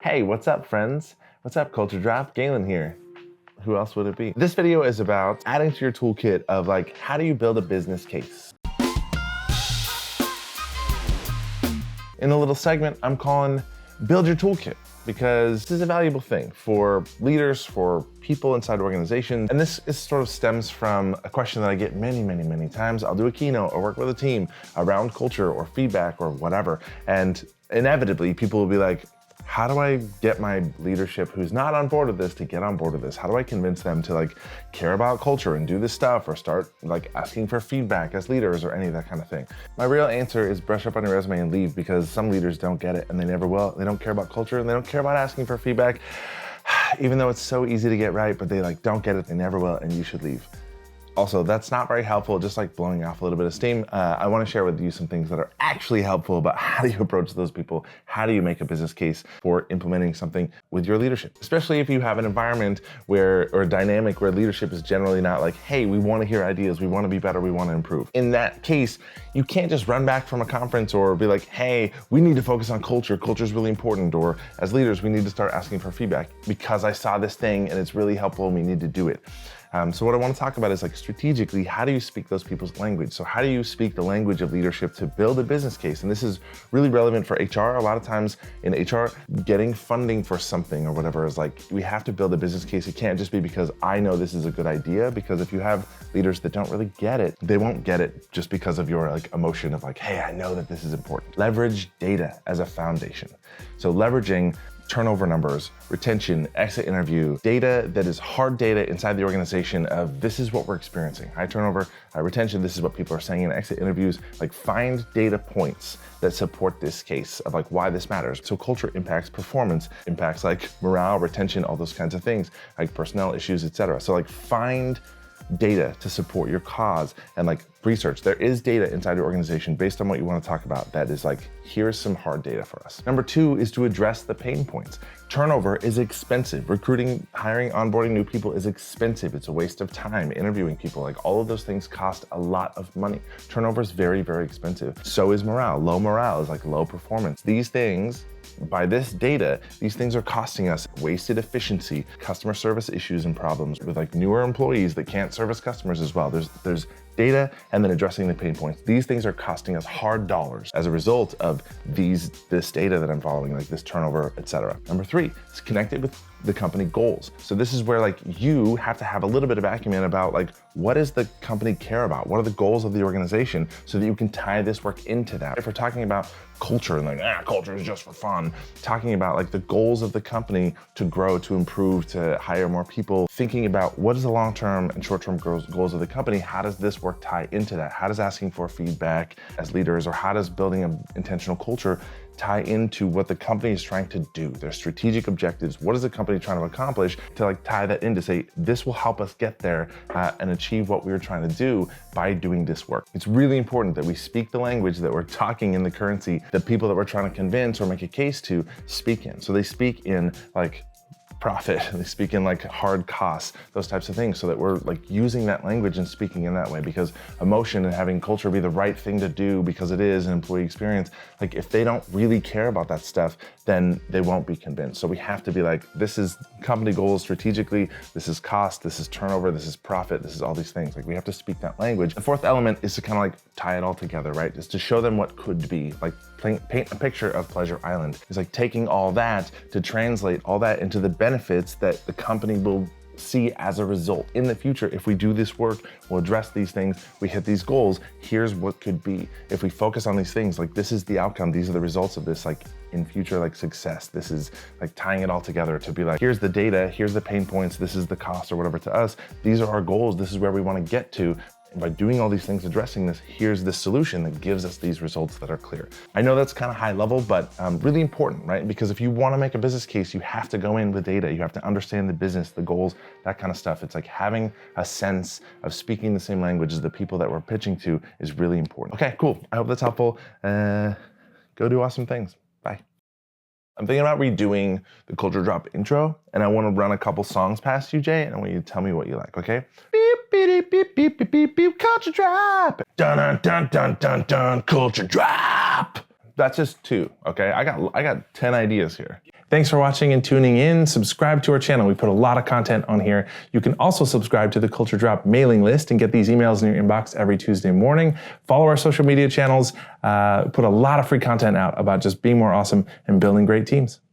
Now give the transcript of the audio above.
Hey, what's up, friends? What's up, Culture Drop? Galen here. Who else would it be? This video is about adding to your toolkit of like, how do you build a business case? In a little segment, I'm calling Build Your Toolkit, because this is a valuable thing for leaders, for people inside organizations. And this sort of stems from a question that I get many times. I'll do a keynote or work with a team around culture or feedback or whatever. And inevitably, people will be like, how do I get my leadership who's not on board with this to get on board with this? How do I convince them to like care about culture and do this stuff, or start like asking for feedback as leaders or any of that kind of thing? My real answer is brush up on your resume and leave, because some leaders don't get it and they never will. They don't care about culture and they don't care about asking for feedback, even though it's so easy to get right, but they like don't get it, they never will, and you should leave. Also, that's not very helpful, just like blowing off a little bit of steam. I want to share with you some things that are actually helpful about how do you approach those people? How do you make a business case for implementing something with your leadership? Especially if you have an environment or a dynamic where leadership is generally not like, hey, we want to hear ideas, we want to be better, we want to improve. In that case, you can't just run back from a conference or be like, hey, we need to focus on culture. Culture is really important. Or as leaders, we need to start asking for feedback because I saw this thing and it's really helpful and we need to do it. So what I want to talk about is like strategically, how do you speak those people's language? So how do you speak the language of leadership to build a business case? And this is really relevant for HR. A lot of times in HR, getting funding for something or whatever is like, we have to build a business case. It can't just be because I know this is a good idea, because if you have leaders that don't really get it, they won't get it just because of your like emotion of like, hey, I know that this is important. Leverage data as a foundation. So leveraging turnover numbers, retention, exit interview, data that is hard data inside the organization of this is what we're experiencing. High turnover, high retention, this is what people are saying in exit interviews. Like find data points that support this case of like why this matters. So culture impacts performance, impacts like morale, retention, all those kinds of things, like personnel issues, etc. So like find data to support your cause and like research. There is data inside your organization based on what you want to talk about that is like, here's some hard data for us. Number two is to address the pain points. Turnover is expensive. Recruiting, hiring, onboarding new people is expensive. It's a waste of time. Interviewing people, like all of those things cost a lot of money. Turnover is very expensive. So is morale. Low morale is like low performance. These things, by this data, these things are costing us wasted efficiency, customer service issues and problems with like newer employees that can't service customers as well. There's data and then addressing the pain points. These things are costing us hard dollars as a result of this data that I'm following, like this turnover, etc. Number three is connect it with the company goals. So this is where like you have to have a little bit of acumen about like, what does the company care about? What are the goals of the organization so that you can tie this work into that? If we're talking about culture and like, culture is just for fun, talking about like the goals of the company to grow, to improve, to hire more people, thinking about what is the long-term and short-term goals of the company, how does this work tie into that? How does asking for feedback as leaders, or how does building an intentional culture tie into what the company is trying to do, their strategic objectives? What is the company trying to accomplish, to like tie that in to say, this will help us get there and achieve what we were trying to do by doing this work. It's really important that we speak the language that we're talking in the currency that people that we're trying to convince or make a case to speak in. So they speak in like profit, they speak in like hard costs, those types of things, so that we're like using that language and speaking in that way, because emotion and having culture be the right thing to do because it is an employee experience, like if they don't really care about that stuff, then they won't be convinced. So we have to be like, this is company goals strategically, this is cost, this is turnover, this is profit, this is all these things. Like we have to speak that language. The fourth element is to kind of like tie it all together, right? Is to show them what could be, like paint a picture of Pleasure Island. It's like taking all that to translate all that into the benefits that the company will see as a result. In the future, if we do this work, we'll address these things, we hit these goals, here's what could be. If we focus on these things, like this is the outcome, these are the results of this, like in future, like success, this is like tying it all together to be like, here's the data, here's the pain points, this is the cost or whatever to us, these are our goals, this is where we want to get to. And by doing all these things, addressing this, here's the solution that gives us these results that are clear. I know that's kind of high level, but really important, right? Because if you want to make a business case, you have to go in with data. You have to understand the business, the goals, that kind of stuff. It's like having a sense of speaking the same language as the people that we're pitching to is really important. Okay, cool. I hope that's helpful. Go do awesome things. Bye. I'm thinking about redoing the Culture Drop intro, and I want to run a couple songs past you, Jay, and I want you to tell me what you like, okay? Beep, beep, beep, beep, beep, beep, beep, Culture Drop! Dun, dun, dun, dun, dun, dun, Culture Drop! That's just two, okay? I got 10 ideas here. Thanks for watching and tuning in. Subscribe to our channel. We put a lot of content on here. You can also subscribe to the Culture Drop mailing list and get these emails in your inbox every Tuesday morning. Follow our social media channels. Put a lot of free content out about just being more awesome and building great teams.